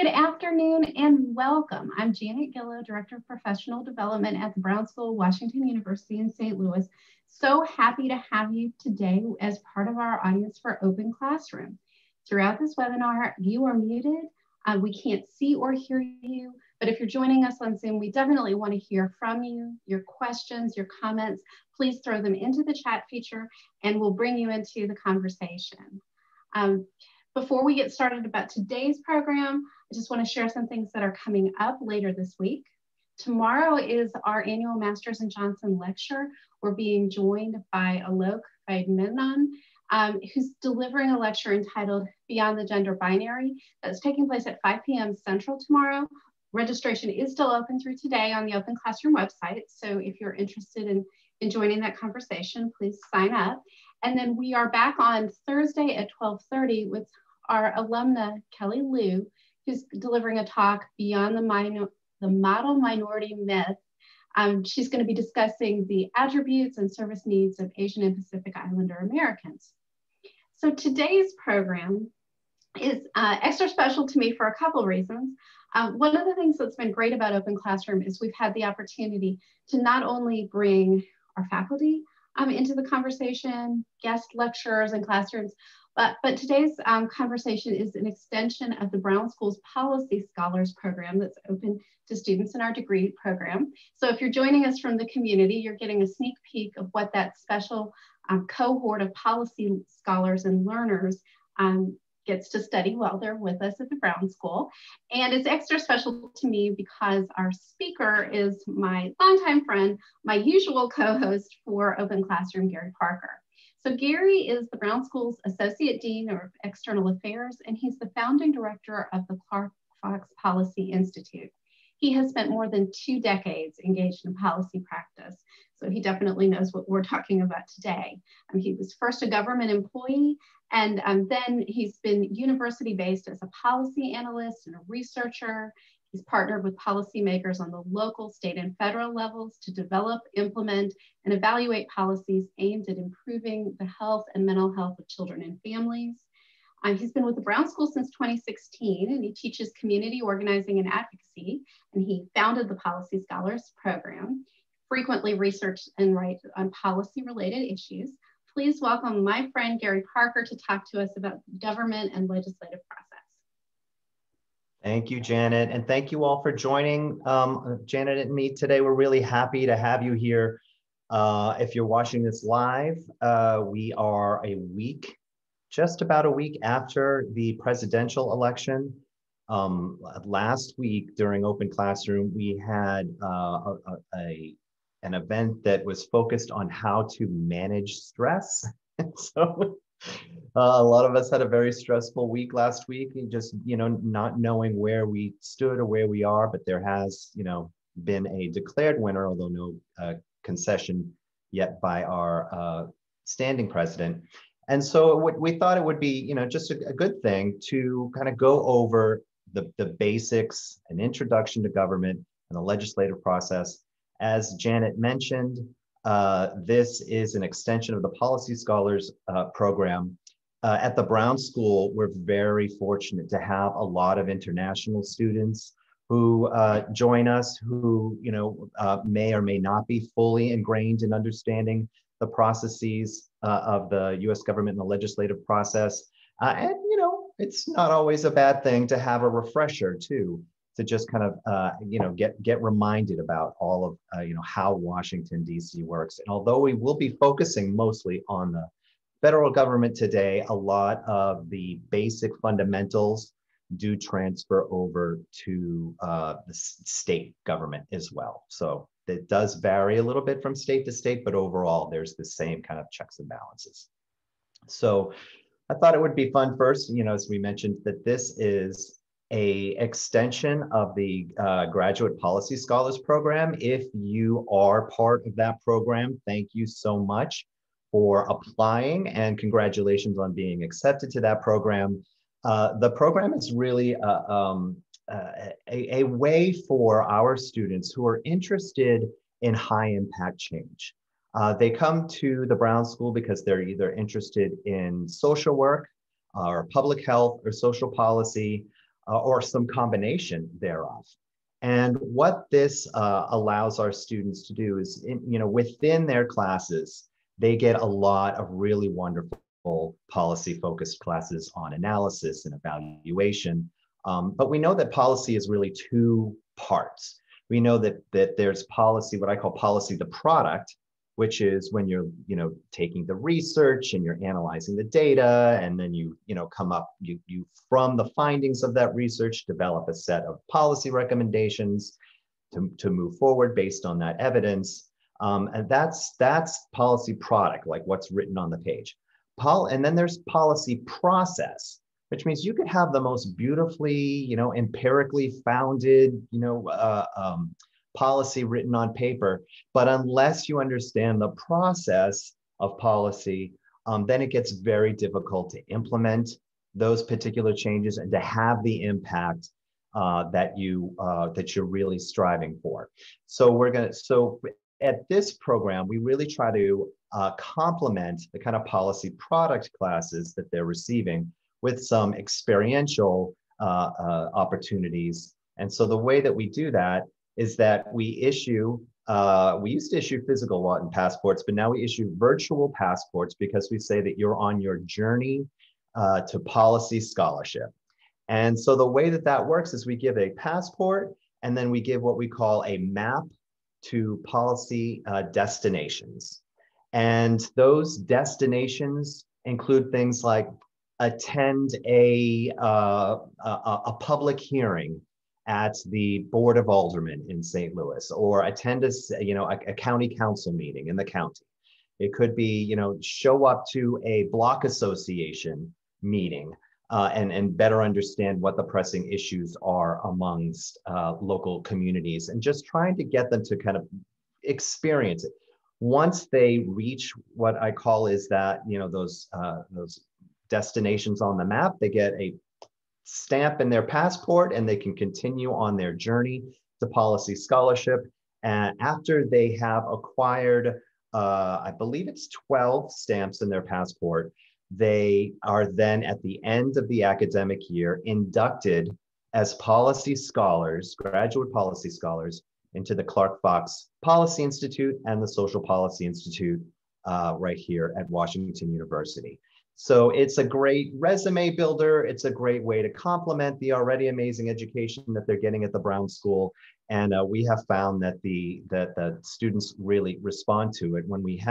Good afternoon and welcome. I'm Janet Gillow, Director of Professional Development at the Brown School, Washington University in St. Louis. So happy to have you today as part of our audience for Open Classroom. Throughout this webinar, you are muted. We can't see or hear you, but if you're joining us on Zoom, we definitely want to hear from you, your questions, your comments. Please throw them into the chat feature and we'll bring you into the conversation. Before we get started about today's program, I just want to share some things that are coming up later this week. Tomorrow is our annual Masters and Johnson lecture. We're being joined by Alok Vaidmenon, who's delivering a lecture entitled Beyond the Gender Binary. That's taking place at 5 p.m. Central tomorrow. Registration is still open through today on the Open Classroom website. So if you're interested in joining that conversation, please sign up. And then we are back on Thursday at 12:30 with our alumna, Kelly Liu, who's delivering a talk Beyond the Model Minority Myth. She's going to be discussing the attributes and service needs of Asian and Pacific Islander Americans. So today's program is extra special to me for a couple of reasons. One of the things that's been great about Open Classroom is we've had the opportunity to not only bring our faculty into the conversation, guest lecturers and classrooms, but today's conversation is an extension of the Brown School's Policy Scholars Program that's open to students in our degree program. So if you're joining us from the community, you're getting a sneak peek of what that special cohort of policy scholars and learners gets to study while they're with us at the Brown School. And it's extra special to me because our speaker is my longtime friend, my usual co-host for Open Classroom, Gary Parker. So Gary is the Brown School's Associate Dean of External Affairs, and he's the founding director of the Clark Fox Policy Institute. He has spent more than 2 decades engaged in policy practice, so he definitely knows what we're talking about today. He was first a government employee, and then he's been university-based as a policy analyst and a researcher. He's partnered with policymakers on the local, state, and federal levels to develop, implement, and evaluate policies aimed at improving the health and mental health of children and families. He's been with the Brown School since 2016, and he teaches community organizing and advocacy, and he founded the Policy Scholars Program, frequently researches and writes on policy-related issues. Please welcome my friend Gary Parker to talk to us about government and legislative process. Thank you, Janet, and thank you all for joining Janet and me today. We're really happy to have you here. If you're watching this live, we are just about a week after the presidential election. Last week during Open Classroom, we had an event that was focused on how to manage stress. So a lot of us had a very stressful week last week, just, not knowing where we stood or where we are, but there has, been a declared winner, although no concession yet by our standing president. And so we thought it would be, just a good thing to kind of go over the basics, an introduction to government and the legislative process. As Janet mentioned, this is an extension of the Policy Scholars Program. At the Brown School, we're very fortunate to have a lot of international students who join us, who may or may not be fully ingrained in understanding the processes of the U.S. government and the legislative process. And it's not always a bad thing to have a refresher too, to just kind of get reminded about all of how Washington D.C. works. And although we will be focusing mostly on the federal government today, a lot of the basic fundamentals do transfer over to the state government as well. So it does vary a little bit from state to state, but overall there's the same kind of checks and balances. So I thought it would be fun first, as we mentioned, that this is a extension of the Graduate Policy Scholars Program. If you are part of that program, thank you so much for applying and congratulations on being accepted to that program. The program is really a way for our students who are interested in high impact change. They come to the Brown School because they're either interested in social work or public health or social policy, or some combination thereof. And what this allows our students to do is, within their classes, they get a lot of really wonderful policy-focused classes on analysis and evaluation. But we know that policy is really two parts. We know that there's policy, what I call policy, the product, which is when you're, taking the research and you're analyzing the data, and then you come up, you from the findings of that research, develop a set of policy recommendations to move forward based on that evidence. And that's policy product, like what's written on the page. And then there's policy process, which means you could have the most beautifully, empirically founded, policy written on paper, but unless you understand the process of policy, then it gets very difficult to implement those particular changes and to have the impact that you're really striving for. So at this program, we really try to complement the kind of policy product classes that they're receiving with some experiential opportunities. And so the way that we do that is that we used to issue physical Wharton passports, but now we issue virtual passports because we say that you're on your journey to policy scholarship. And so the way that works is we give a passport, and then we give what we call a map to policy destinations. And those destinations include things like attend a public hearing at the Board of Aldermen in St. Louis, or attend a county council meeting in the county. It could be, show up to a block association meeting and better understand what the pressing issues are amongst local communities, and just trying to get them to kind of experience it. Once they reach what I call is that, those destinations on the map, they get a stamp in their passport and they can continue on their journey to policy scholarship. And after they have acquired, I believe it's 12 stamps in their passport, they are then at the end of the academic year inducted as policy scholars, graduate policy scholars, into the Clark Fox Policy Institute and the Social Policy Institute right here at Washington University. So it's a great resume builder. It's a great way to complement the already amazing education that they're getting at the Brown School. And we have found that the students really respond to it. When we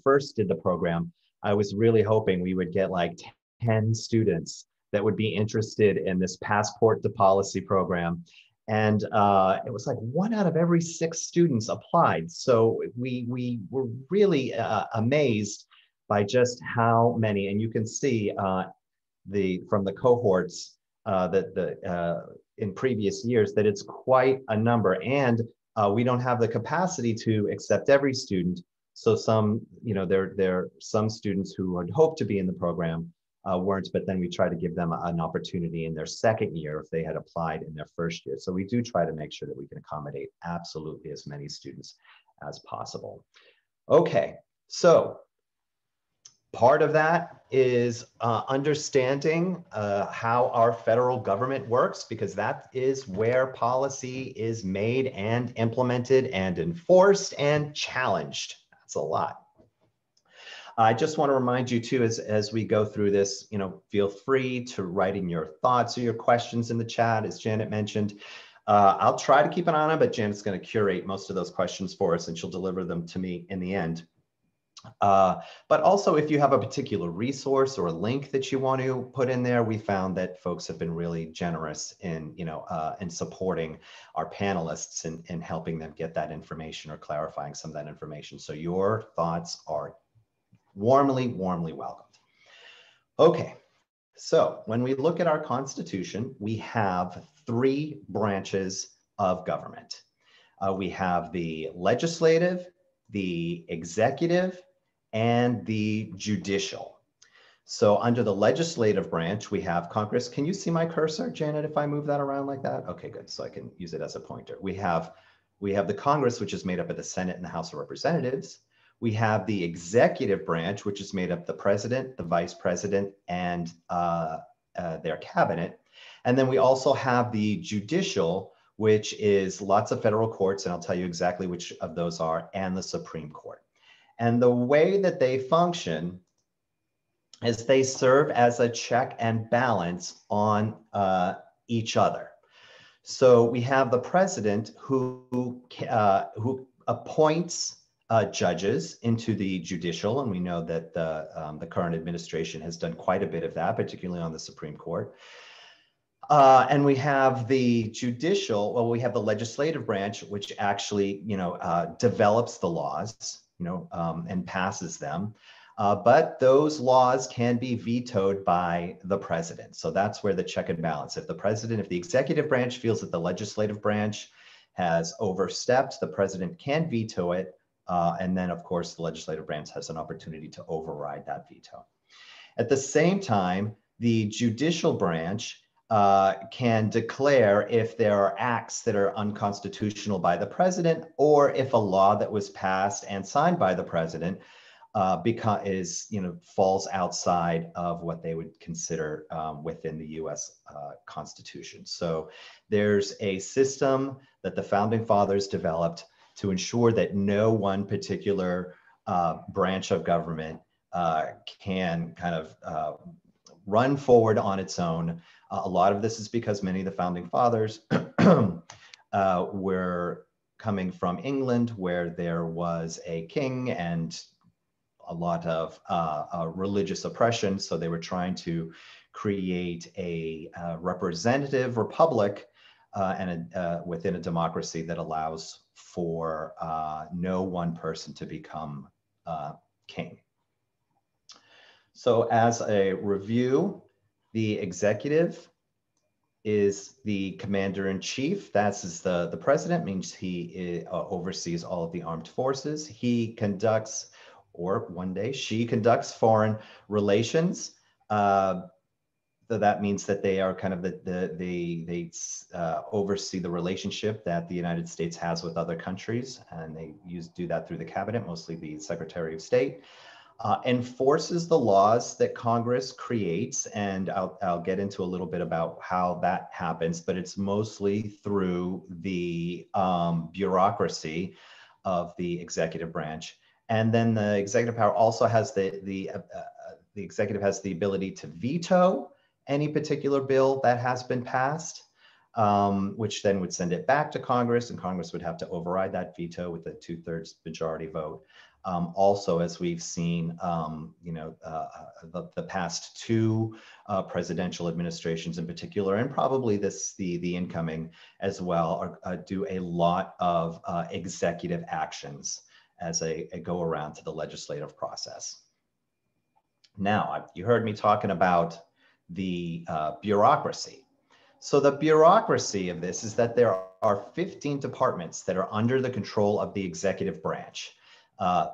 first did the program, I was really hoping we would get like 10 students that would be interested in this Passport to Policy program. And it was like 1 out of every 6 students applied. So we were really amazed by just how many, and you can see from the cohorts in previous years that it's quite a number, and we don't have the capacity to accept every student. So some, there are some students who had hoped to be in the program weren't, but then we try to give them an opportunity in their second year if they had applied in their first year. So we do try to make sure that we can accommodate absolutely as many students as possible. Okay, so part of that is understanding how our federal government works, because that is where policy is made and implemented and enforced and challenged. That's a lot. I just want to remind you too, as we go through this, feel free to write in your thoughts or your questions in the chat, as Janet mentioned. I'll try to keep an eye on it, but Janet's going to curate most of those questions for us, and she'll deliver them to me in the end. But also, if you have a particular resource or a link that you want to put in there, we found that folks have been really generous in, in supporting our panelists and helping them get that information or clarifying some of that information. So your thoughts are warmly, warmly welcomed. Okay, so when we look at our Constitution, we have 3 branches of government. We have the legislative, the executive, and the judicial. So under the legislative branch, we have Congress. Can you see my cursor, Janet, if I move that around like that? Okay, good, so I can use it as a pointer. We have the Congress, which is made up of the Senate and the House of Representatives. We have the executive branch, which is made up of the president, the vice president, and their cabinet. And then we also have the judicial, which is lots of federal courts, and I'll tell you exactly which of those are, and the Supreme Court. And the way that they function is they serve as a check and balance on each other. So we have the president who appoints judges into the judicial, and we know that the current administration has done quite a bit of that, particularly on the Supreme Court. And we have the judicial, well, we have the legislative branch, which actually, develops the laws, and passes them. But those laws can be vetoed by the president. So that's where the check and balance. If the executive branch feels that the legislative branch has overstepped, the president can veto it. And then, of course, the legislative branch has an opportunity to override that veto. At the same time, the judicial branch can declare if there are acts that are unconstitutional by the president, or if a law that was passed and signed by the president falls outside of what they would consider within the U.S. Constitution. So there's a system that the Founding Fathers developed to ensure that no one particular branch of government can kind of run forward on its own. A lot of this is because many of the Founding Fathers were coming from England, where there was a king and a lot of religious oppression. So they were trying to create a representative republic within a democracy that allows for no one person to become king. So as a review, the executive is the commander-in-chief. That's the president, means he oversees all of the armed forces. He conducts, or one day she conducts, foreign relations. So that means that they are kind of they oversee the relationship that the United States has with other countries, and they do that through the cabinet, mostly the Secretary of State. Enforces the laws that Congress creates, and I'll get into a little bit about how that happens, but it's mostly through the bureaucracy of the executive branch. And then the executive power also has the executive has the ability to veto any particular bill that has been passed, which then would send it back to Congress, and Congress would have to override that veto with a 2/3 majority vote. Also, as we've seen, the past two presidential administrations in particular, and probably the incoming as well, do a lot of executive actions as a go around to the legislative process. Now, you heard me talking about the bureaucracy. So the bureaucracy of this is that there are 15 departments that are under the control of the executive branch.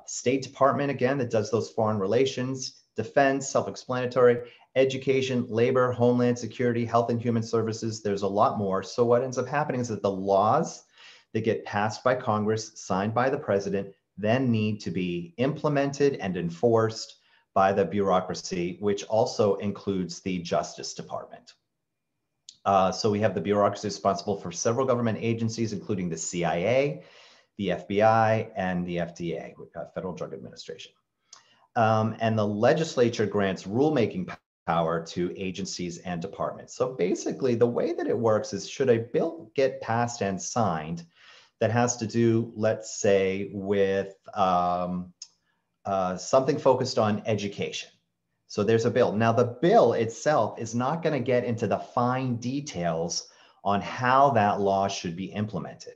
State Department, again, that does those foreign relations, defense, self-explanatory, education, labor, homeland security, health and human services. There's a lot more. So what ends up happening is that the laws that get passed by Congress, signed by the president, then need to be implemented and enforced by the bureaucracy, which also includes the Justice Department. So we have the bureaucracy responsible for several government agencies, including the CIA, the FBI, and the FDA, Federal Drug Administration. And the legislature grants rulemaking power to agencies and departments. So basically, the way that it works is, should a bill get passed and signed that has to do, let's say, with something focused on education. So there's a bill. Now, the bill itself is not going to get into the fine details on how that law should be implemented.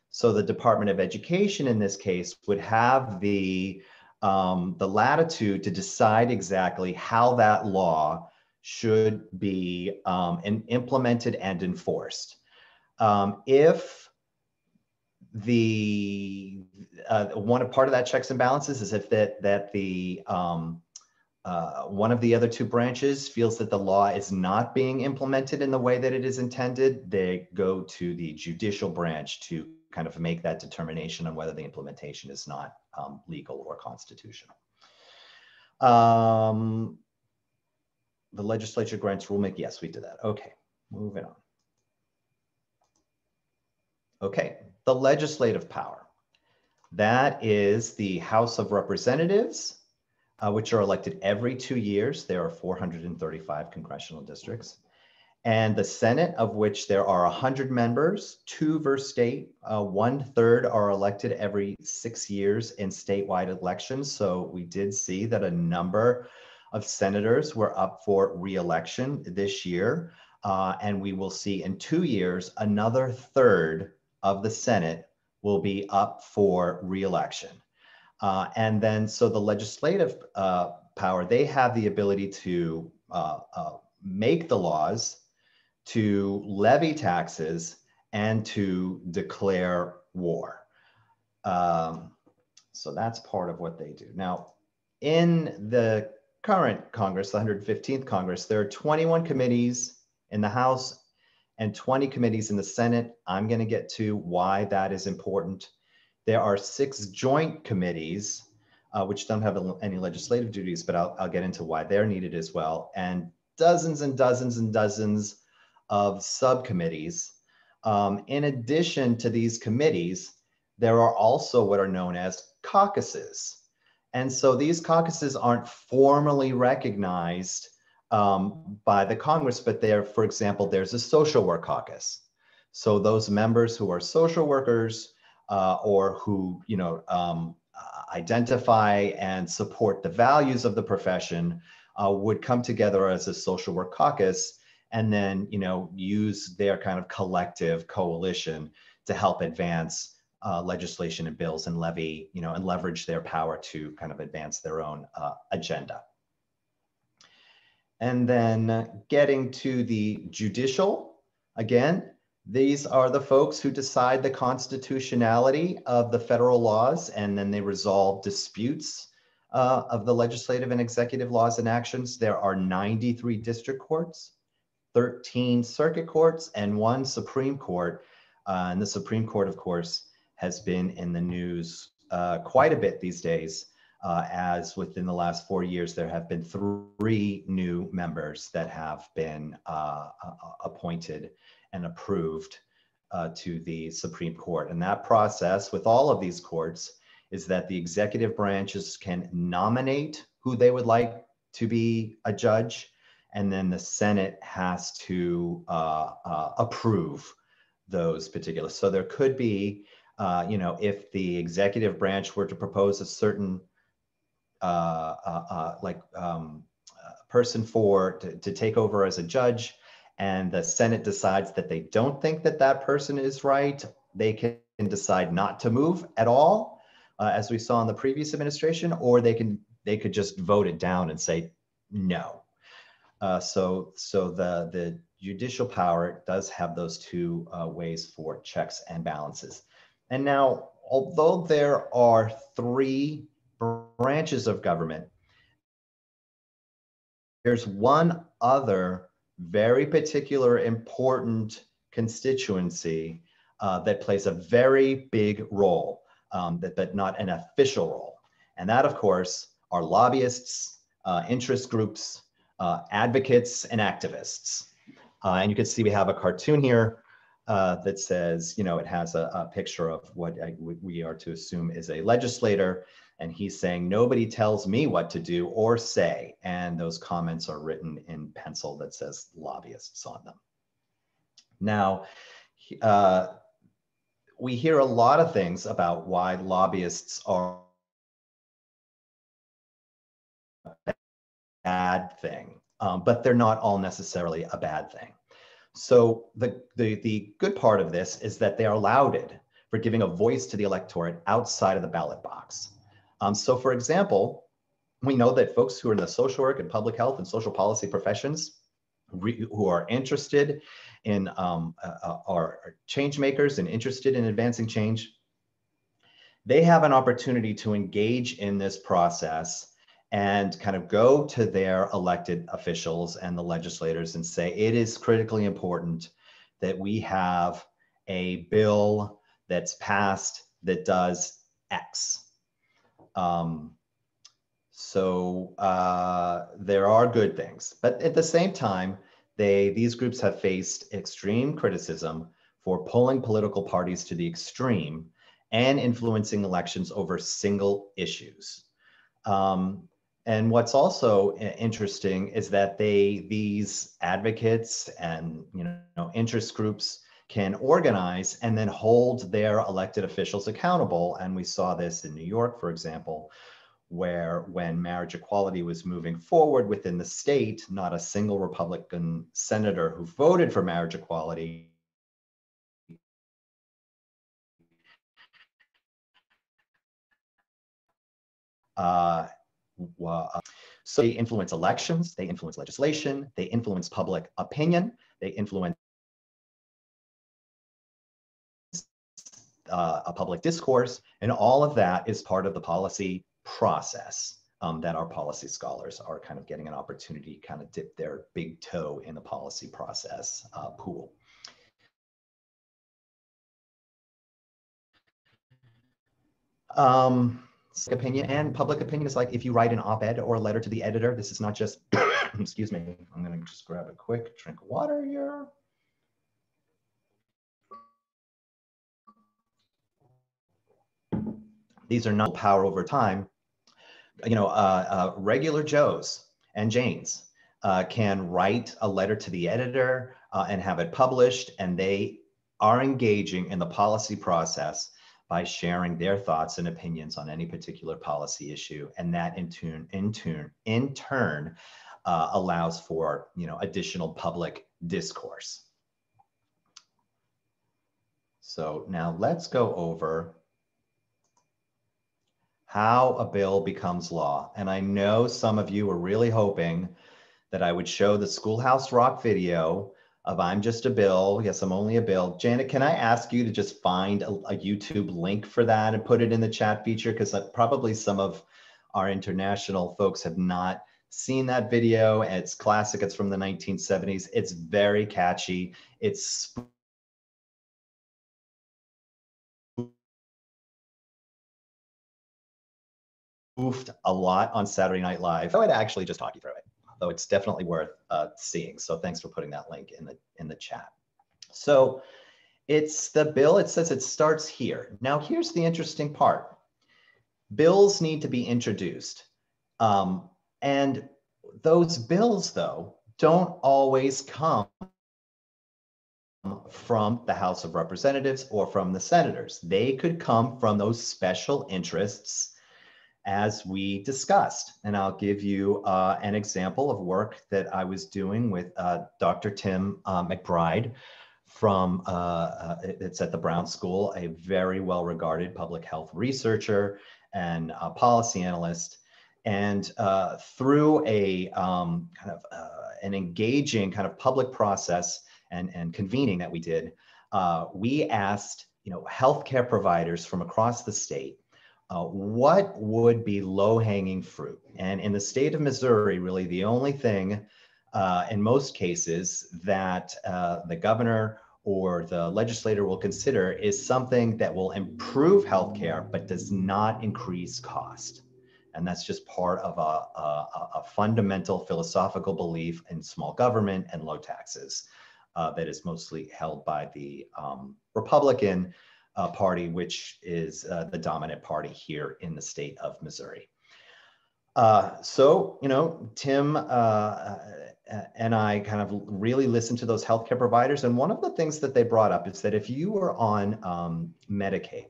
So the Department of Education in this case would have the latitude to decide exactly how that law should be implemented and enforced. If part of that checks and balances is if one of the other two branches feels that the law is not being implemented in the way that it is intended, they go to the judicial branch to kind of make that determination on whether the implementation is not legal or constitutional. the legislature grants rulemaking. Yes, we did that. Okay, moving on. Okay, the legislative power. That is the House of Representatives, which are elected every 2 years. There are 435 congressional districts. And the Senate, of which there are 100 members, 2 per state, 1/3 are elected every 6 years in statewide elections. So we did see that a number of senators were up for re-election this year. And we will see in 2 years, another 1/3 of the Senate will be up for re-election. And then, so the legislative power, they have the ability to make the laws, to levy taxes, and to declare war. So that's part of what they do. Now, in the current Congress, the 115th Congress, there are 21 committees in the House and 20 committees in the Senate. I'm going to get to why that is important. There are 6 joint committees, which don't have any legislative duties, but I'll get into why they're needed as well, and dozens and dozens and dozens of subcommittees. In addition to these committees, there are also what are known as caucuses. And so these caucuses aren't formally recognized by the Congress, but there, for example, there's a social work caucus. So those members who are social workers or who, identify and support the values of the profession would come together as a social work caucus and then, use their kind of collective coalition to help advance legislation and bills and levy, and leverage their power to kind of advance their own agenda. And then getting to the judicial, again, these are the folks who decide the constitutionality of the federal laws, and then they resolve disputes of the legislative and executive laws and actions. There are 93 district courts, 13 circuit courts, and 1 Supreme Court. And the Supreme Court, of course, has been in the news quite a bit these days, as within the last 4 years, there have been 3 new members that have been appointed and approved to the Supreme Court. And that process with all of these courts is that the executive branches can nominate who they would like to be a judge, and then the Senate has to approve those particulars. So there could be, if the executive branch were to propose a certain person to take over as a judge, and the Senate decides that they don't think that that person is right, they can decide not to move at all, as we saw in the previous administration, or they could just vote it down and say no. So the judicial power does have those 2 ways for checks and balances. And now, although there are 3 branches of government, there's one other very particular important constituency that plays a very big role, but not an official role. And that, of course, are lobbyists, interest groups, advocates, and activists. And you can see we have a cartoon here that says, it has a picture of what we are to assume is a legislator. And he's saying, nobody tells me what to do or say. And those comments are written in pencil that says lobbyists on them. Now, we hear a lot of things about why lobbyists are a bad thing, but they're not all necessarily a bad thing. So the good part of this is that they are lauded for giving a voice to the electorate outside of the ballot box. So for example, we know that folks who are in the social work and public health and social policy professions who are interested in, are change makers and interested in advancing change, they have an opportunity to engage in this process and kind of go to their elected officials and the legislators and say, it is critically important that we have a bill that's passed that does X. So there are good things, but at the same time, these groups have faced extreme criticism for pulling political parties to the extreme and influencing elections over single issues. And what's also interesting is that these advocates and interest groups can organize and then hold their elected officials accountable. And we saw this in New York, for example, where when marriage equality was moving forward within the state, not a single Republican senator who voted for marriage equality so they influence elections, they influence legislation, they influence public opinion, they influence a public discourse, and all of that is part of the policy process that our policy scholars are kind of getting an opportunity to kind of dip their big toe in the policy process pool. Opinion and public opinion is like if you write an op-ed or a letter to the editor. This is not just, excuse me, I'm going to just grab a quick drink of water here. These are not power over time. Regular Joes and Janes can write a letter to the editor and have it published, and they are engaging in the policy process by sharing their thoughts and opinions on any particular policy issue, and that in turn allows for additional public discourse. So now let's go over how a bill becomes law. And I know some of you were really hoping that I would show the Schoolhouse Rock video of I'm just a bill. Yes, I'm only a bill. Janet, can I ask you to just find a YouTube link for that and put it in the chat feature? Because probably some of our international folks have not seen that video. It's classic. It's from the 1970s. It's very catchy. It's spoofed a lot on Saturday Night Live. I would actually just talk you through it, though it's definitely worth seeing. So thanks for putting that link in the chat. So it's the bill. It says it starts here. Now here's the interesting part. Bills need to be introduced. And those bills, though, don't always come from the House of Representatives or from the senators. They could come from those special interests as we discussed. And I'll give you an example of work that I was doing with Dr. Tim McBride from, it's at the Brown School, a very well-regarded public health researcher and a policy analyst. And through a an engaging kind of public process and convening that we did, we asked healthcare providers from across the state what would be low-hanging fruit. And in the state of Missouri, really the only thing in most cases that the governor or the legislator will consider is something that will improve healthcare but does not increase cost. And that's just part of a fundamental philosophical belief in small government and low taxes that is mostly held by the Republican Party, which is the dominant party here in the state of Missouri. So, Tim and I kind of really listened to those healthcare providers. And one of the things that they brought up is that if you were on Medicaid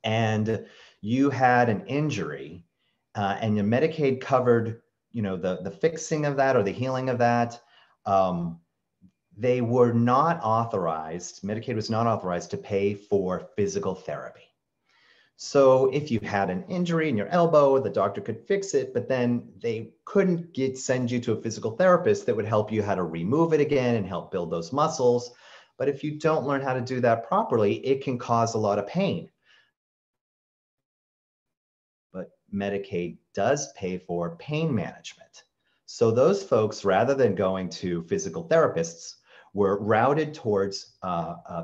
and you had an injury and your Medicaid covered, the fixing of that or the healing of that, they were not authorized, Medicaid was not authorized to pay for physical therapy. So if you had an injury in your elbow, the doctor could fix it, but then they couldn't send you to a physical therapist that would help you how to remove it again and help build those muscles. But if you don't learn how to do that properly, it can cause a lot of pain. But Medicaid does pay for pain management. So those folks, rather than going to physical therapists, were routed towards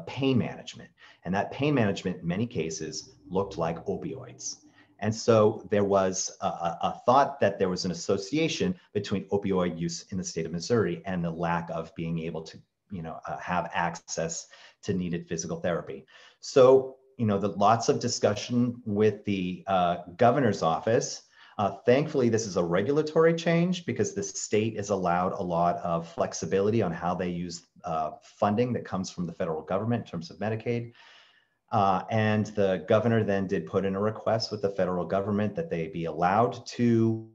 pain management. And that pain management, in many cases, looked like opioids. And so there was a thought that there was an association between opioid use in the state of Missouri and the lack of being able to, have access to needed physical therapy. So, lots of discussion with the governor's office. Thankfully, this is a regulatory change because the state is allowed a lot of flexibility on how they use funding that comes from the federal government in terms of Medicaid. And the governor then did put in a request with the federal government that they be allowed to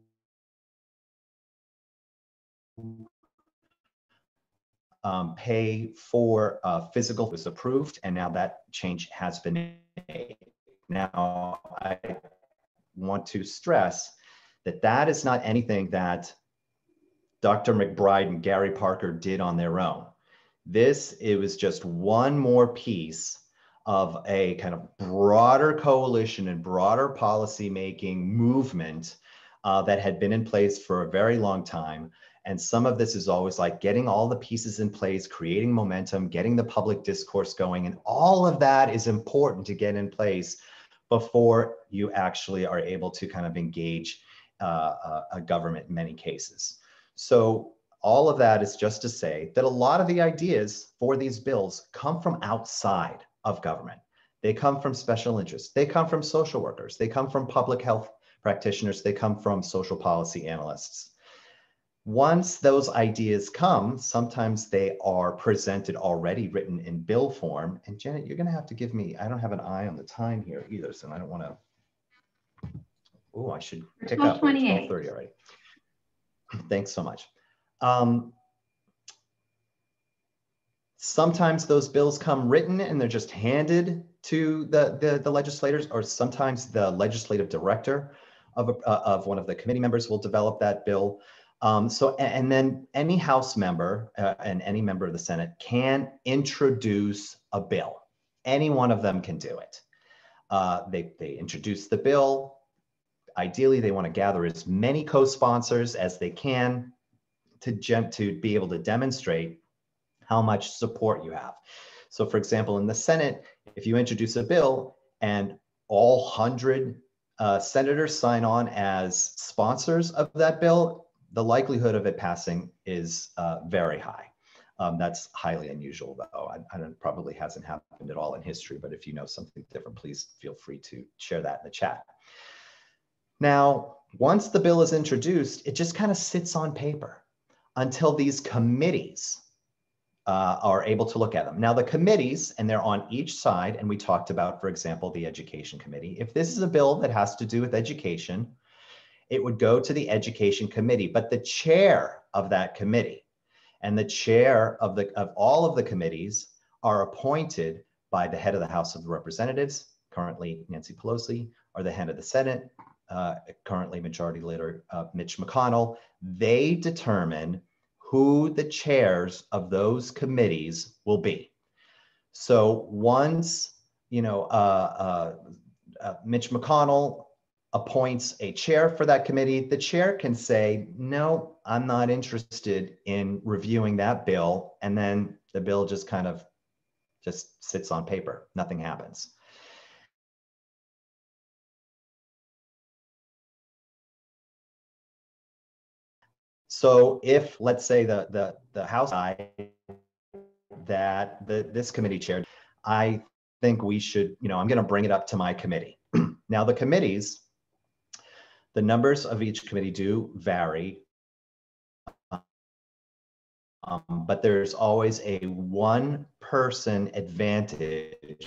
pay for physical was approved, and now that change has been made. Now, I want to stress that that is not anything that Dr. McBride and Gary Parker did on their own. It was just one more piece of a kind of broader coalition and broader policymaking movement that had been in place for a very long time. And some of this is always like getting all the pieces in place, creating momentum, getting the public discourse going. And all of that is important to get in place before you actually are able to kind of engage a government in many cases. So all of that is just to say that a lot of the ideas for these bills come from outside of government. They come from special interests. They come from social workers. They come from public health practitioners. They come from social policy analysts. Once those ideas come, sometimes they are presented already written in bill form. And Janet, you're going to have to give me, I don't have an eye on the time here either, so I don't want to, oh, I should pick up. 12:30 already. Thanks so much. Sometimes those bills come written and they're just handed to the legislators, or sometimes the legislative director of one of the committee members will develop that bill. And then any House member and any member of the Senate can introduce a bill. Any one of them can do it. They introduce the bill. Ideally, they want to gather as many co-sponsors as they can to be able to demonstrate how much support you have. So for example, in the Senate, if you introduce a bill and all 100 senators sign on as sponsors of that bill, the likelihood of it passing is very high. That's highly unusual, though. I don't, probably hasn't happened at all in history, but if you know something different, please feel free to share that in the chat. Now, once the bill is introduced, it just kind of sits on paper until these committees are able to look at them. Now, the committees, and they're on each side, and we talked about, for example, the Education Committee. If this is a bill that has to do with education, it would go to the Education Committee, but the chair of that committee and the chair of all of the committees are appointed by the head of the House of Representatives, currently Nancy Pelosi, or the head of the Senate, currently Majority Leader Mitch McConnell. They determine who the chairs of those committees will be. So once, Mitch McConnell appoints a chair for that committee, the chair can say, no, I'm not interested in reviewing that bill. And then the bill just kind of just sits on paper. Nothing happens. So if, let's say, the House that this committee chaired, I think we should, I'm going to bring it up to my committee. Now, the committees, the numbers of each committee do vary, but there's always a one-person advantage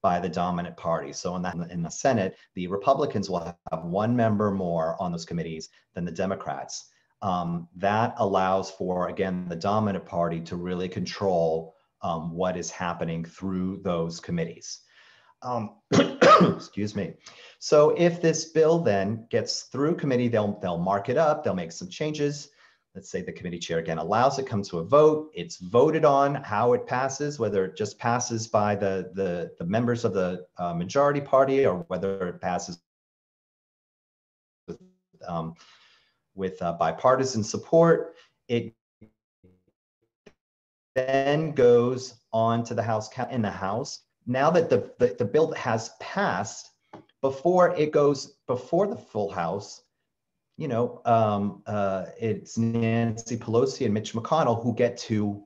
by the dominant party. So in the Senate, the Republicans will have one member more on those committees than the Democrats. That allows for, again, the dominant party to really control what is happening through those committees. Excuse me. So if this bill then gets through committee, they'll mark it up, they'll make some changes. Let's say the committee chair again allows it, comes to a vote. It's voted on how it passes, whether it just passes by the members of the majority party or whether it passes with bipartisan support. It then goes on to the House. In the House, now that the bill has passed, before it goes before the full House, it's Nancy Pelosi and Mitch McConnell who get to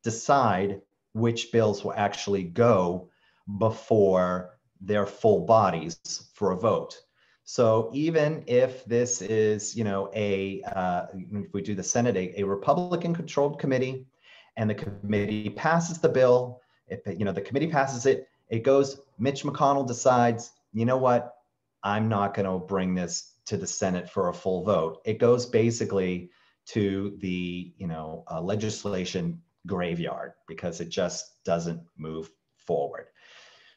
decide which bills will actually go before their full bodies for a vote. So even if this is, if we do the Senate, a Republican-controlled committee, and the committee passes the bill, if the committee passes it, it goes, Mitch McConnell decides, you know what, I'm not going to bring this to the Senate for a full vote. It goes basically to the, legislation graveyard because it just doesn't move forward.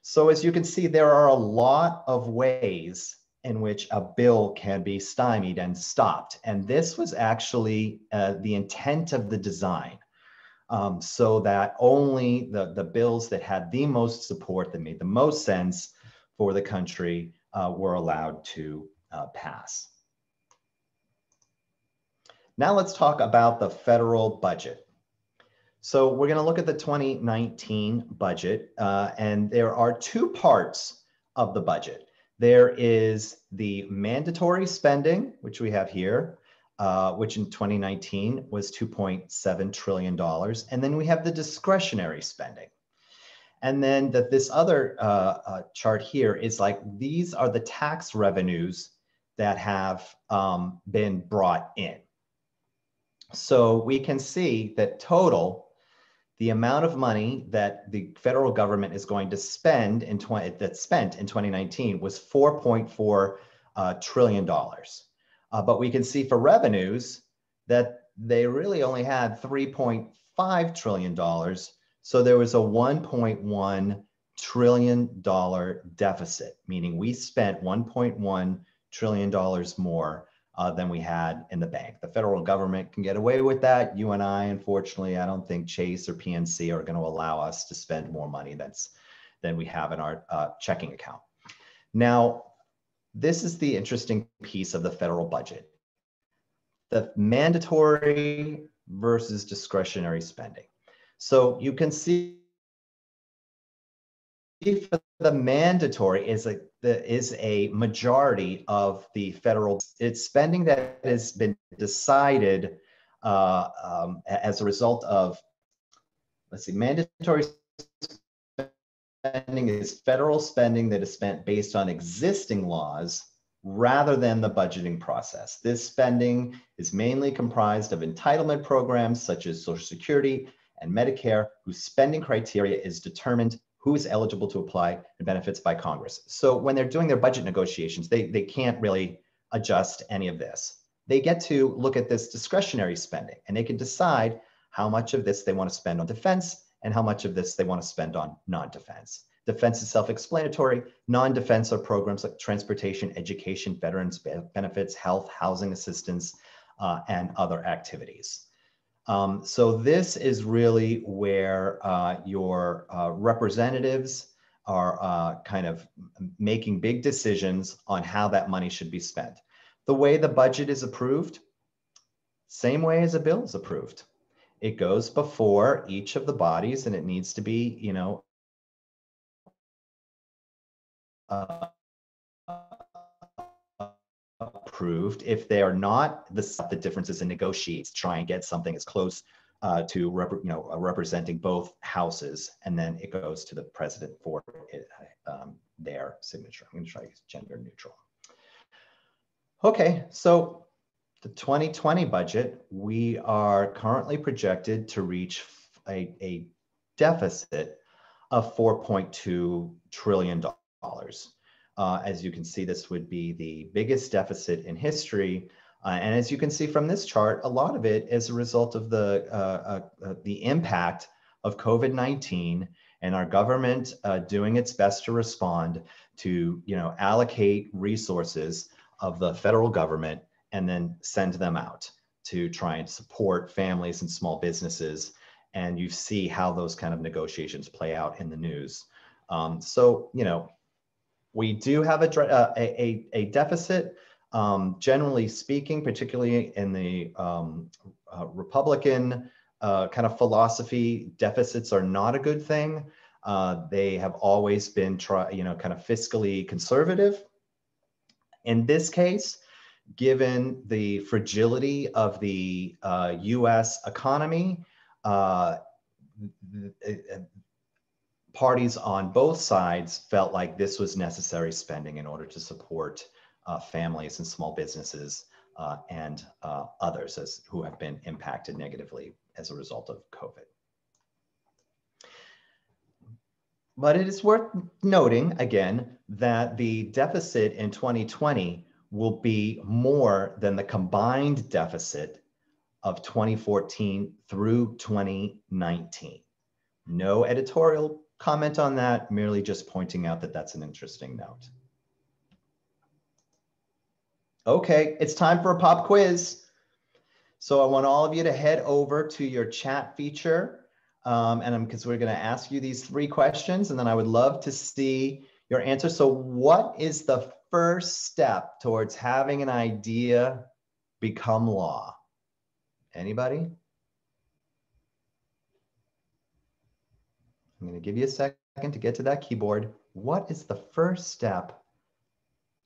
So as you can see, there are a lot of ways in which a bill can be stymied and stopped. And this was actually the intent of the design, so that only the bills that had the most support, that made the most sense for the country, were allowed to pass. Now let's talk about the federal budget. So we're going to look at the 2019 budget, and there are two parts of the budget. There is the mandatory spending, which we have here, which in 2019 was $2.7 trillion. And then we have the discretionary spending. And then this other chart here is like, these are the tax revenues that have been brought in. So we can see that total, the amount of money that the federal government is going to spend that's spent in 2019 was $4.4 trillion. But we can see for revenues that they really only had $3.5 trillion. So there was a $1.1 trillion deficit, meaning we spent $1.1 trillion more than we had in the bank. The federal government can get away with that. You and I, unfortunately, I don't think Chase or PNC are going to allow us to spend more money than we have in our checking account. Now, this is the interesting piece of the federal budget: the mandatory versus discretionary spending. So you can see for the mandatory is a majority of the federal. It's spending that has been decided as a result of, mandatory spending is federal spending that is spent based on existing laws rather than the budgeting process. This spending is mainly comprised of entitlement programs such as Social Security and Medicare, whose spending criteria is determined who is eligible to apply to benefits by Congress. So when they're doing their budget negotiations, they can't really adjust any of this. They get to look at this discretionary spending, and they can decide how much of this they want to spend on defense and how much of this they want to spend on non-defense. Defense is self-explanatory. Non-defense are programs like transportation, education, veterans benefits, health, housing assistance, and other activities. So this is really where your representatives are kind of making big decisions on how that money should be spent. The way the budget is approved, same way as a bill is approved. It goes before each of the bodies, and it needs to be, approved. If they are not, the differences in negotiates, try and get something as close to representing both houses, and then it goes to the president for their signature. I'm going to try to use gender neutral. Okay, so the 2020 budget, we are currently projected to reach a deficit of $4.2 trillion. As you can see, this would be the biggest deficit in history. And as you can see from this chart, a lot of it is a result of the impact of COVID-19 and our government doing its best to respond to, allocate resources of the federal government and then send them out to try and support families and small businesses. And you see how those kind of negotiations play out in the news. So, we do have a deficit, generally speaking, particularly in the Republican kind of philosophy. Deficits are not a good thing. They have always been, kind of fiscally conservative. In this case, given the fragility of the US economy, parties on both sides felt like this was necessary spending in order to support families and small businesses and others who have been impacted negatively as a result of COVID. But it is worth noting, again, that the deficit in 2020 will be more than the combined deficit of 2014 through 2019. No editorial comment on that, merely just pointing out that that's an interesting note. Okay, it's time for a pop quiz. So I want all of you to head over to your chat feature, because we're going to ask you these 3 questions, and then I would love to see your answer. So what is the first step towards having an idea become law? Anybody? I'm going to give you a second to get to that keyboard. What is the first step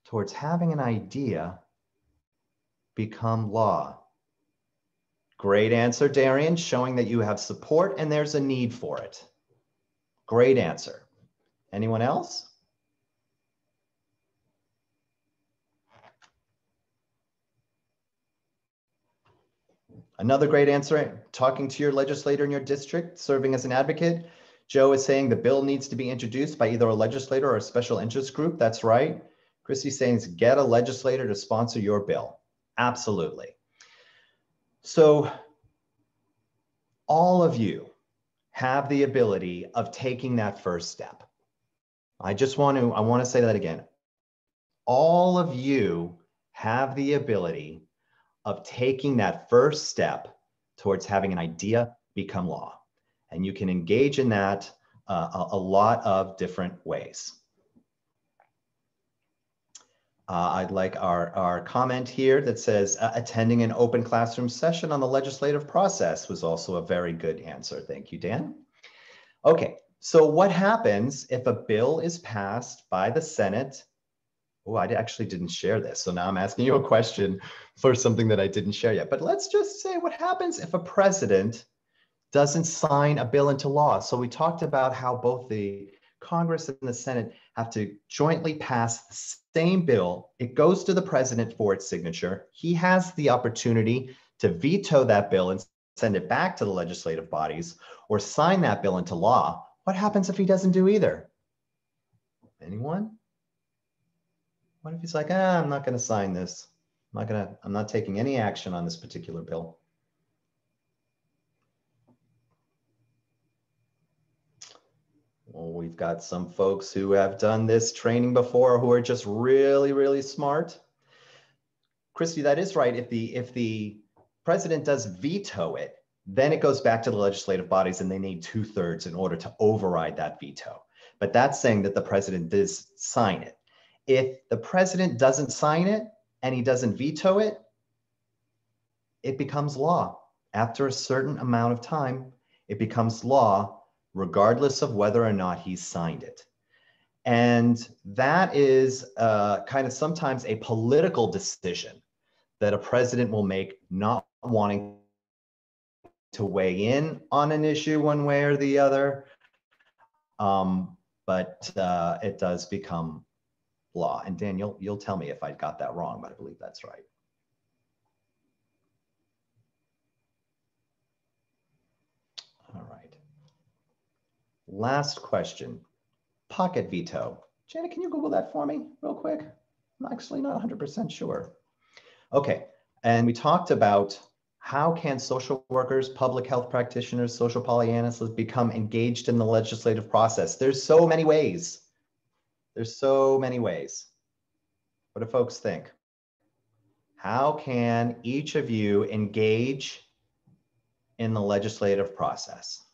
towards having an idea become law? Great answer, Darian, showing that you have support and there's a need for it. Great answer. Anyone else? Another great answer, talking to your legislator in your district, serving as an advocate. Joe is saying the bill needs to be introduced by either a legislator or a special interest group. That's right. Christy's saying get a legislator to sponsor your bill. Absolutely. So all of you have the ability of taking that first step. I want to say that again. All of you have the ability of taking that first step towards having an idea become law. And you can engage in that a lot of different ways. I'd like our comment here that says attending an open classroom session on the legislative process was also a very good answer. Thank you, Dan. Okay, so what happens if a bill is passed by the Senate? Oh, I actually didn't share this. So now I'm asking you a question for something that I didn't share yet. But let's just say what happens if a president doesn't sign a bill into law. So we talked about how both the Congress and the Senate have to jointly pass the same bill. It goes to the president for its signature. He has the opportunity to veto that bill and send it back to the legislative bodies or sign that bill into law. What happens if he doesn't do either? Anyone? What if he's like, I'm not going to sign this. I'm not taking any action on this particular bill. Well, we've got some folks who have done this training before who are just really, really smart. Christy, that is right. If the president does veto it, then it goes back to the legislative bodies and they need 2/3 in order to override that veto. But that's saying that the president does sign it. If the president doesn't sign it and he doesn't veto it, it becomes law. After a certain amount of time, it becomes law, regardless of whether or not he signed it. And that is kind of sometimes a political decision that a president will make, not wanting to weigh in on an issue one way or the other. But it does become law. And Daniel, you'll tell me if I got that wrong, but I believe that's right. All right. Last question, pocket veto. Janet, can you Google that for me real quick? I'm actually not 100% sure. Okay, and we talked about how can social workers, public health practitioners, social policy analysts become engaged in the legislative process? There's so many ways. There's so many ways. What do folks think? How can each of you engage in the legislative process?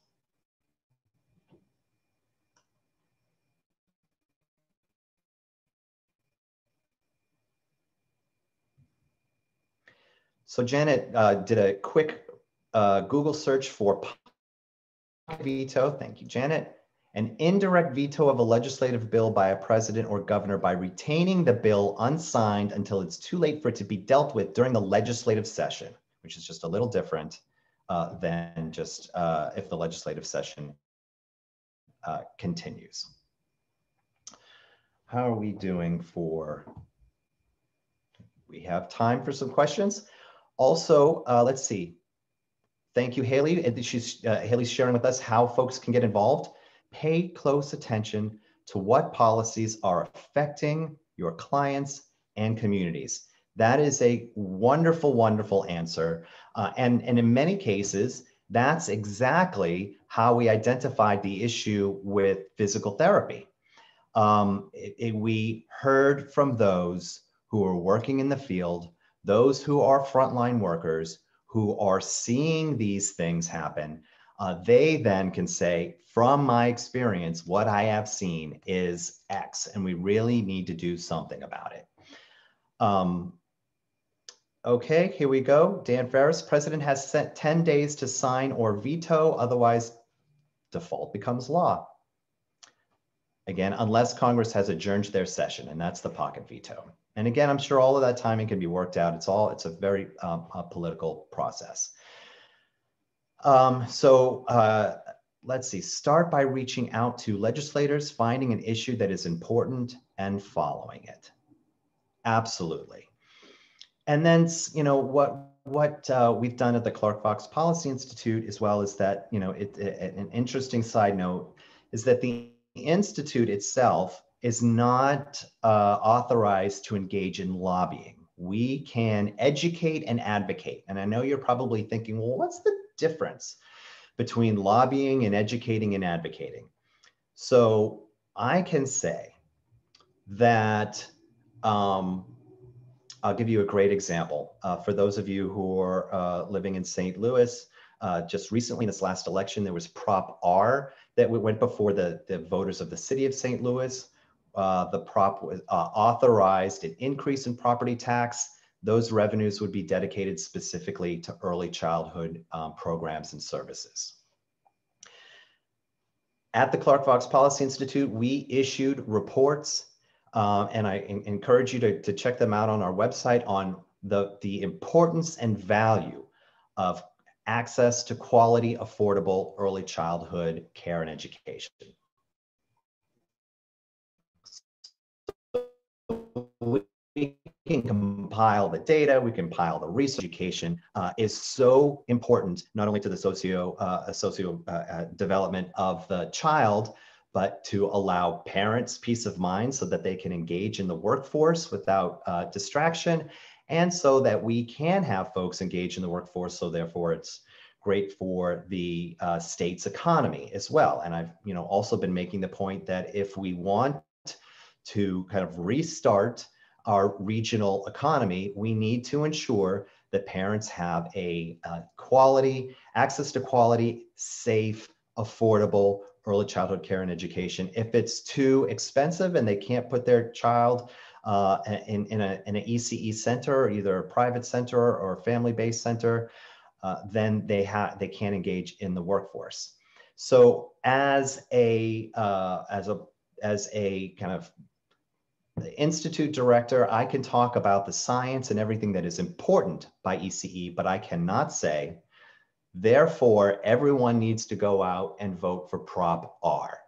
So Janet did a quick Google search for pocket veto. Thank you, Janet. An indirect veto of a legislative bill by a president or governor by retaining the bill unsigned until it's too late for it to be dealt with during the legislative session, which is just a little different than just if the legislative session continues. How are we doing for? We have time for some questions. Also, let's see. Thank you, Haley. Haley's sharing with us how folks can get involved. Pay close attention to what policies are affecting your clients and communities. That is a wonderful, wonderful answer. And in many cases, that's exactly how we identified the issue with physical therapy. We heard from those who are working in the field, those who are frontline workers, who are seeing these things happen. They then can say, from my experience, what I have seen is X, and we really need to do something about it. Okay, here we go. Dan Ferris, president has set 10 days to sign or veto, otherwise default becomes law. Again, unless Congress has adjourned their session, and that's the pocket veto. And again, I'm sure all of that timing can be worked out. It's a very political process. Let's see, start by reaching out to legislators, finding an issue that is important and following it. Absolutely. And then, you know, what we've done at the Clark Fox Policy Institute, as well as that, you know, an interesting side note is that the Institute itself is not authorized to engage in lobbying. We can educate and advocate. And I know you're probably thinking, well, what's the difference between lobbying and educating and advocating? So I can say that, I'll give you a great example. For those of you who are living in St. Louis, just recently in this last election, there was Prop R that went before the voters of the city of St. Louis. The prop was authorized an increase in property tax. Those revenues would be dedicated specifically to early childhood programs and services. At the Clark Fox Policy Institute, we issued reports, and I encourage you to check them out on our website on the importance and value of access to quality, affordable early childhood care and education. We can compile the data, we can compile the research. Education is so important, not only to the socio development of the child, but to allow parents peace of mind so that they can engage in the workforce without distraction, and so that we can have folks engage in the workforce. So therefore it's great for the state's economy as well. And I've also been making the point that if we want to kind of restart our regional economy, we need to ensure that parents have a access to quality, safe, affordable early childhood care and education. If it's too expensive and they can't put their child in an ECE center, either a private center or a family-based center, then they can't engage in the workforce. So as a kind of the Institute director, I can talk about the science and everything that is important by ECE, but I cannot say, therefore, everyone needs to go out and vote for Prop R.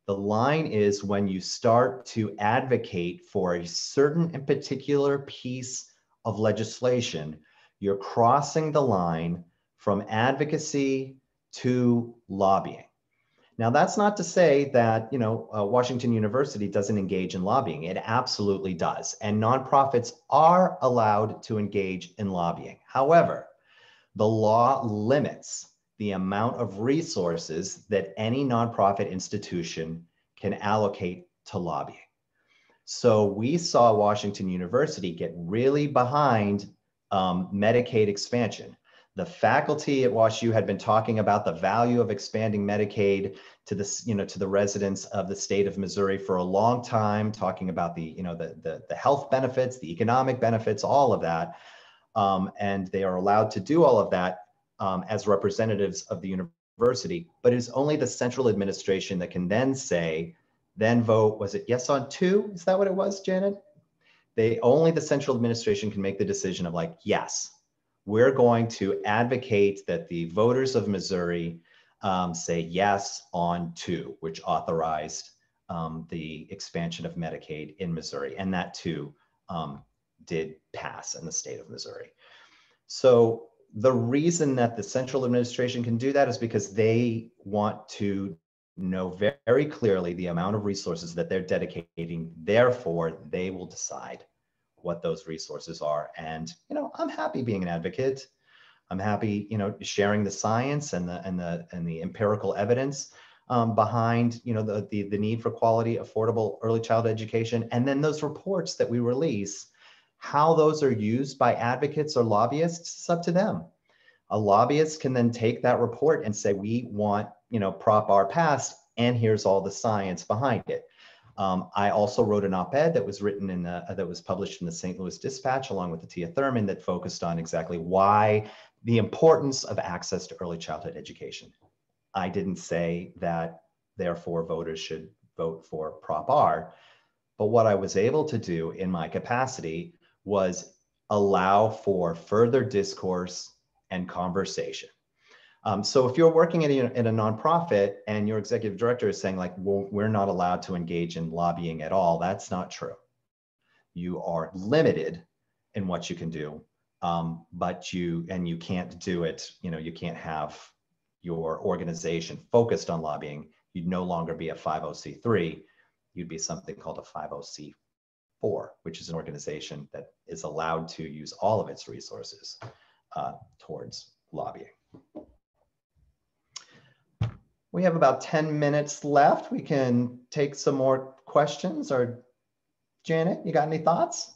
The line is when you start to advocate for a certain and particular piece of legislation, you're crossing the line from advocacy to lobbying. Now, that's not to say that, Washington University doesn't engage in lobbying. It absolutely does. And nonprofits are allowed to engage in lobbying. However, the law limits the amount of resources that any nonprofit institution can allocate to lobbying. So we saw Washington University get really behind Medicaid expansion. The faculty at WashU had been talking about the value of expanding Medicaid to the residents of the state of Missouri for a long time, talking about the health benefits, the economic benefits, all of that. And they are allowed to do all of that as representatives of the University, but it's only the central administration that can then say, then vote, was it yes on 2? Is that what it was, Janet? Only the central administration can make the decision of like, yes, we're going to advocate that the voters of Missouri say yes on 2, which authorized the expansion of Medicaid in Missouri. And that too did pass in the state of Missouri. So the reason that the central administration can do that is because they want to know very clearly the amount of resources that they're dedicating. Therefore, they will decide what those resources are. And, you know, I'm happy being an advocate. I'm happy, you know, sharing the science and the empirical evidence behind, you know, the need for quality, affordable early childhood education. And then those reports that we release, how those are used by advocates or lobbyists, it's up to them. A lobbyist can then take that report and say, we want, you know, Prop R passed, and here's all the science behind it. I also wrote an op-ed that was written in that was published in the St. Louis Dispatch along with the Tia Thurman that focused on exactly why the importance of access to early childhood education. I didn't say that therefore voters should vote for Prop R, but what I was able to do in my capacity was allow for further discourse and conversation. So if you're working in a nonprofit and your executive director is saying like, well, we're not allowed to engage in lobbying at all, that's not true. You are limited in what you can do, but you can't do it, you know, you can't have your organization focused on lobbying. You'd no longer be a 50c3, you'd be something called a 50c4, which is an organization that is allowed to use all of its resources towards lobbying. We have about 10 minutes left. We can take some more questions. Or Janet, you got any thoughts?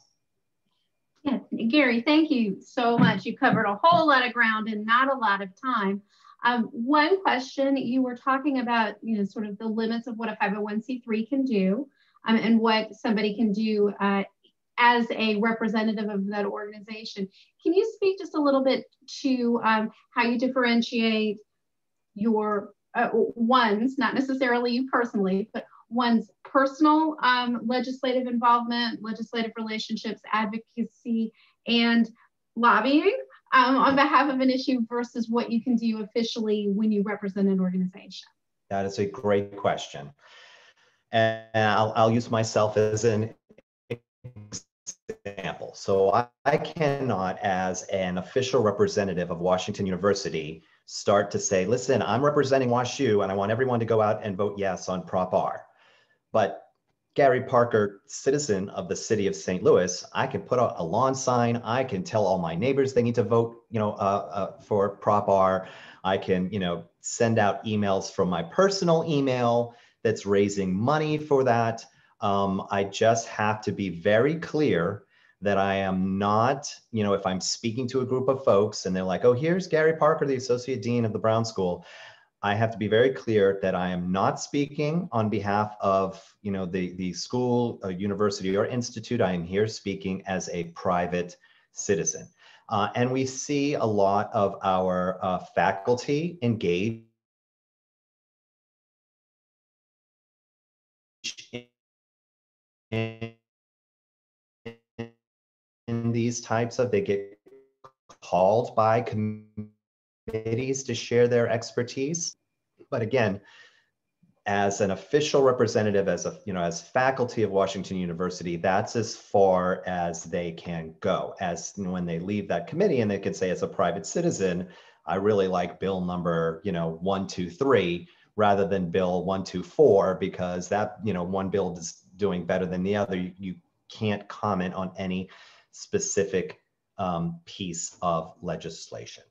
Yeah, Gary, thank you so much. You covered a whole lot of ground in not a lot of time. One question, you were talking about, you know, sort of the limits of what a 501c3 can do and what somebody can do as a representative of that organization. Can you speak just a little bit to how you differentiate your one's, not necessarily you personally, but one's personal legislative involvement, legislative relationships, advocacy, and lobbying on behalf of an issue versus what you can do officially when you represent an organization? That is a great question. And I'll use myself as an example. So I cannot, as an official representative of Washington University, start to say, listen, I'm representing WashU and I want everyone to go out and vote yes on Prop R. But Gary Parker, citizen of the city of St. Louis, I can put out a lawn sign. I can tell all my neighbors they need to vote, you know, for Prop R. I can, you know, send out emails from my personal email that's raising money for that. I just have to be very clear that I am not, you know, if I'm speaking to a group of folks and they're like, oh, here's Gary Parker, the Associate Dean of the Brown School. I have to be very clear that I am not speaking on behalf of, you know, the school, university, or institute. I am here speaking as a private citizen. And we see a lot of our faculty engage in these types of, they get called by committees to share their expertise. But again, as an official representative, as a, you know, as faculty of Washington University, that's as far as they can go. As, you know, when they leave that committee and they can say, as a private citizen, I really like bill number, you know, 123 rather than bill 124, because that, you know, one bill is doing better than the other. You can't comment on any specific piece of legislation.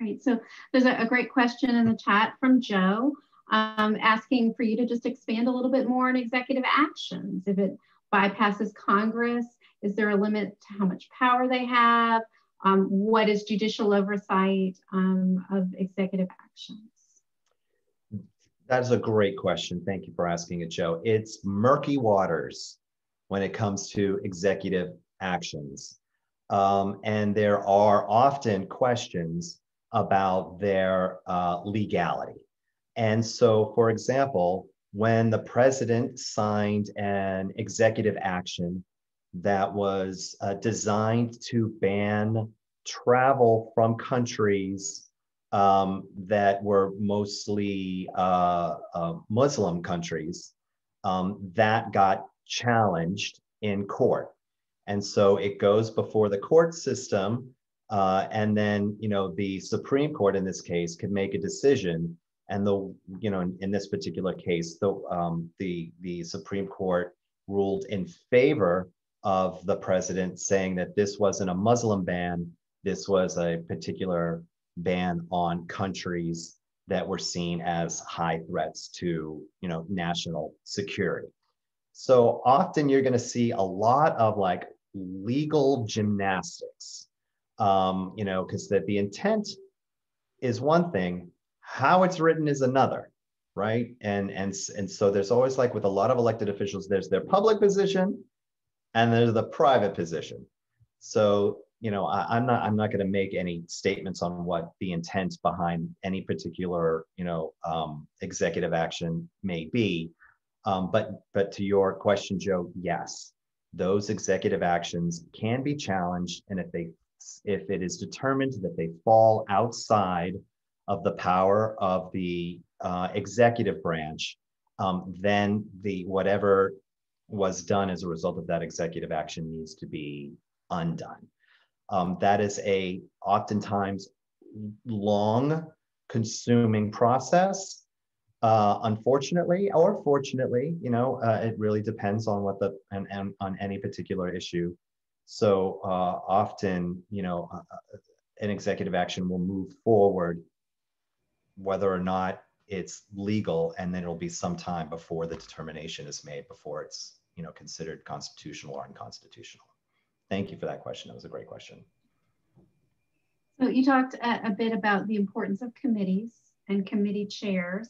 Great. So there's a great question in the chat from Joe asking for you to just expand a little bit more on executive actions. If it bypasses Congress, is there a limit to how much power they have? What is judicial oversight of executive actions? That is a great question. Thank you for asking it, Joe. It's murky waters when it comes to executive actions. And there are often questions about their legality. And so, for example, when the president signed an executive action that was designed to ban travel from countries that were mostly Muslim countries, that got challenged in court. And so it goes before the court system, and then the Supreme Court in this case can make a decision. And in this particular case, the Supreme Court ruled in favor of the president, saying that this wasn't a Muslim ban. This was a particular ban on countries that were seen as high threats to national security. So often you're going to see a lot of like legal gymnastics, because the intent is one thing, how it's written is another, right? And so there's always, like with a lot of elected officials, there's their public position and there's the private position. So I'm not going to make any statements on what the intent behind any particular executive action may be. But to your question, Joe, yes, those executive actions can be challenged, and if it is determined that they fall outside of the power of the executive branch, then whatever was done as a result of that executive action needs to be undone. That is a oftentimes long consuming process. Unfortunately or fortunately, it really depends on what on any particular issue. So often, an executive action will move forward whether or not it's legal, and then it'll be some time before the determination is made, before it's considered constitutional or unconstitutional. Thank you for that question. That was a great question. So you talked a bit about the importance of committees and committee chairs.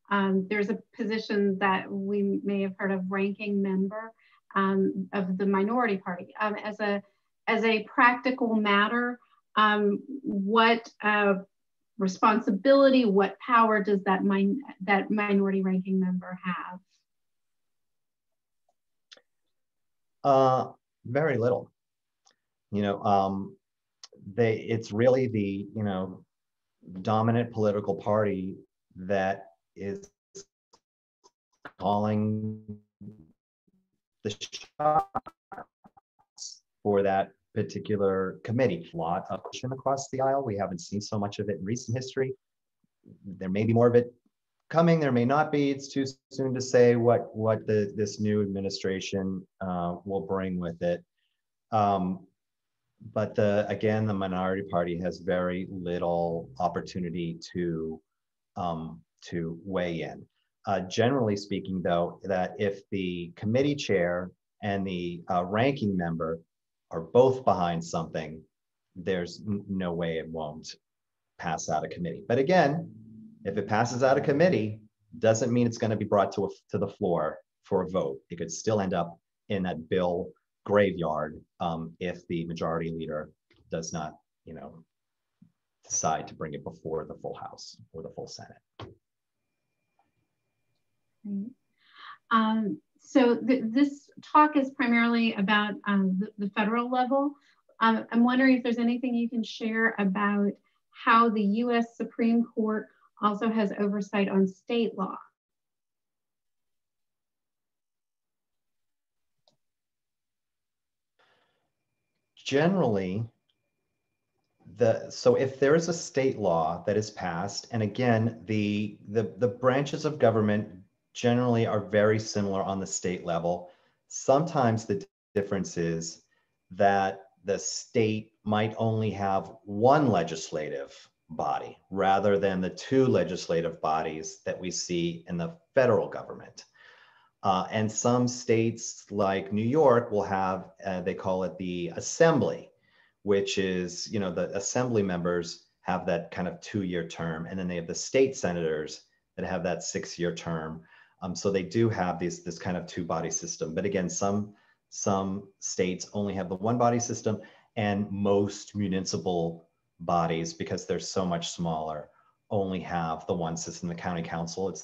There's a position that we may have heard of, ranking member of the minority party. As a practical matter, what responsibility, what power does that minority ranking member have? Very little. It's really the dominant political party that is calling the shots for that particular committee. A lot of question across the aisle. We haven't seen so much of it in recent history. There may be more of it coming. There may not be. It's too soon to say what this new administration will bring with it. But again, the minority party has very little opportunity to weigh in. Generally speaking, though, that if the committee chair and the ranking member are both behind something, there's no way it won't pass out of committee. But again, if it passes out of committee, doesn't mean it's going to be brought to the floor for a vote. It could still end up in that bill graveyard if the majority leader does not, decide to bring it before the full House or the full Senate. So this talk is primarily about the federal level. I'm wondering if there's anything you can share about how the U.S. Supreme Court also has oversight on state law. Generally, so if there is a state law that is passed, and again, the branches of government generally are very similar on the state level. Sometimes the difference is that the state might only have one legislative body rather than the two legislative bodies that we see in the federal government. And some states like New York will have, they call it the assembly, which is, the assembly members have that kind of 2-year term, and then they have the state senators that have that 6-year term. So they do have this kind of two-body system. But again, some states only have the one-body system, and most municipal bodies, because they're so much smaller, only have the one system. The county council, it's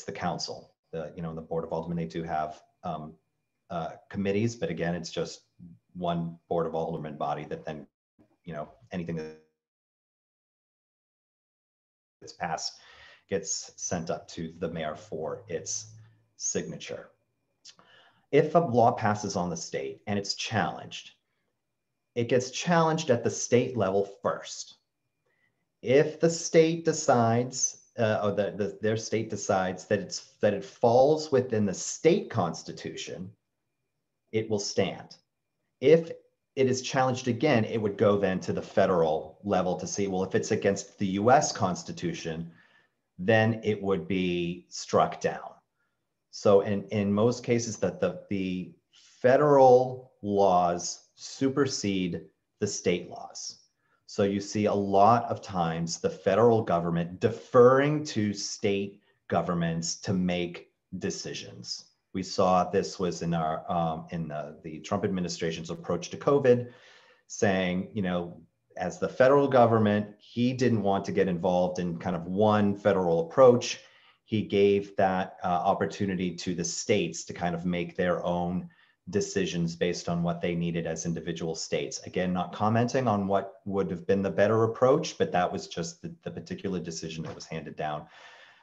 the council. The Board of Aldermen, they do have committees, but again, it's just one Board of Aldermen body that then, anything that's passed gets sent up to the mayor for its signature. If a law passes on the state and it's challenged, it gets challenged at the state level first. If the state decides, or their state decides that it falls within the state constitution, it will stand. If it is challenged again, it would go then to the federal level to see, well, if it's against the US Constitution, then it would be struck down. So in most cases, that the federal laws supersede the state laws. So you see a lot of times the federal government deferring to state governments to make decisions. We saw this was in our the Trump administration's approach to COVID, saying, as the federal government, he didn't want to get involved in kind of one federal approach. He gave that opportunity to the states to kind of make their own decisions based on what they needed as individual states. Again, not commenting on what would have been the better approach, but that was just the particular decision that was handed down.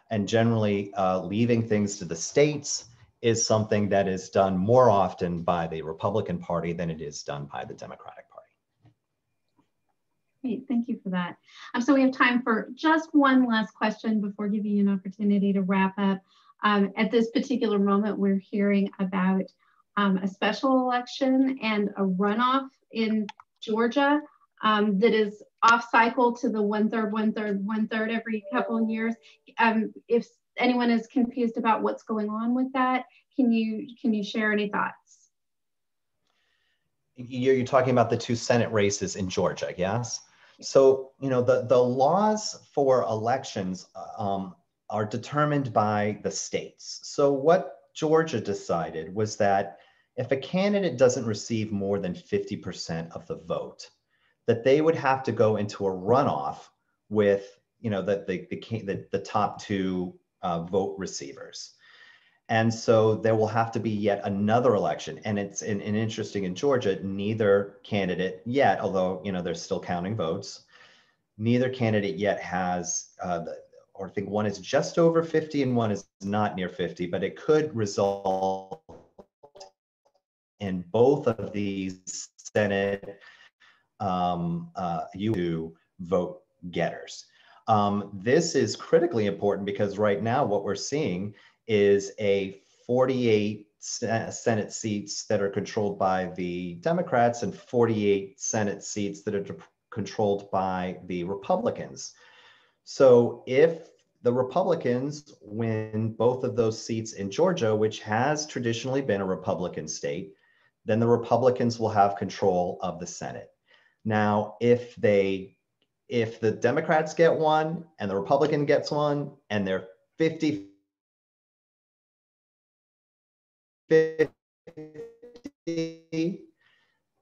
And generally, leaving things to the states is something that is done more often by the Republican Party than it is done by the Democratic Party. Great, thank you for that. So we have time for just one last question before giving you an opportunity to wrap up. At this particular moment, we're hearing about a special election and a runoff in Georgia that is off cycle to the 1/3, 1/3, 1/3 every couple of years. If anyone is confused about what's going on with that, can you share any thoughts? You're talking about the two Senate races in Georgia, yes? So, the laws for elections are determined by the states. So what Georgia decided was that if a candidate doesn't receive more than 50% of the vote, that they would have to go into a runoff with, the top two vote receivers. And so there will have to be yet another election. And it's interesting in Georgia, neither candidate yet, although, they're still counting votes, neither candidate yet has, or I think one is just over 50 and one is not near 50, but it could result in both of these Senate vote getters. This is critically important because right now what we're seeing is a 48 Senate seats that are controlled by the Democrats and 48 Senate seats that are controlled by the Republicans. So if the Republicans win both of those seats in Georgia, which has traditionally been a Republican state, then the Republicans will have control of the Senate. Now, if the Democrats get one and the Republican gets one and they're 50-50,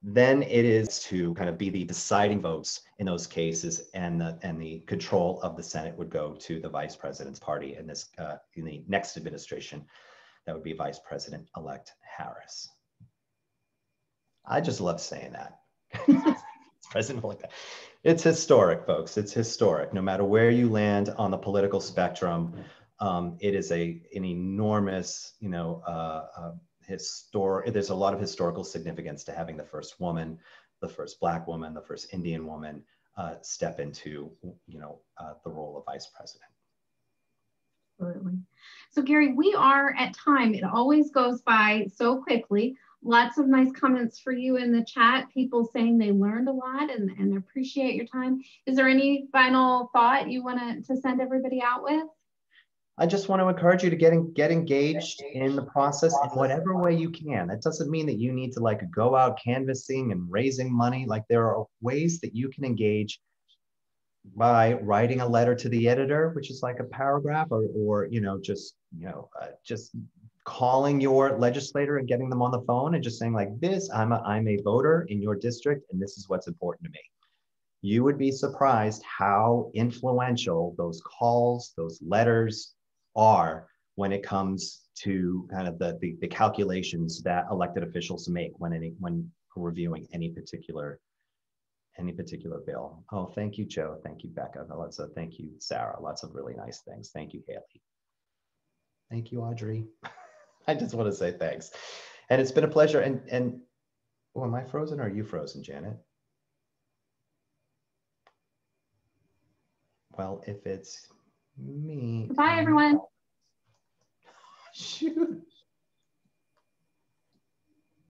then it is to kind of be the deciding votes in those cases, and the control of the Senate would go to the vice president's party in this in the next administration. That would be Vice President-elect Harris. I just love saying that. President-elect. It's historic, folks. It's historic. No matter where you land on the political spectrum, it is an enormous, there's a lot of historical significance to having the first woman, the first Black woman, the first Indian woman step into, the role of vice president. Absolutely. So Gary, we are at time. It always goes by so quickly. Lots of nice comments for you in the chat. People saying they learned a lot and appreciate your time. Is there any final thought you want to send everybody out with? I just want to encourage you to get engaged in the process in whatever way you can. That doesn't mean that you need to go out canvassing and raising money. There are ways that you can engage by writing a letter to the editor, which is like a paragraph, or just calling your legislator and getting them on the phone and just saying this, I'm a voter in your district and this is what's important to me. you would be surprised how influential those calls, those letters are when it comes to kind of the calculations that elected officials make when reviewing any particular bill. Oh, thank you, Joe. Thank you, Becca. Thank you, Sarah. Lots of really nice things. Thank you, Haley. Thank you, Audrey. I just want to say thanks. And it's been a pleasure. And oh, am I frozen or are you frozen, Janet? Well, if it's me. Bye, everyone. Shoot.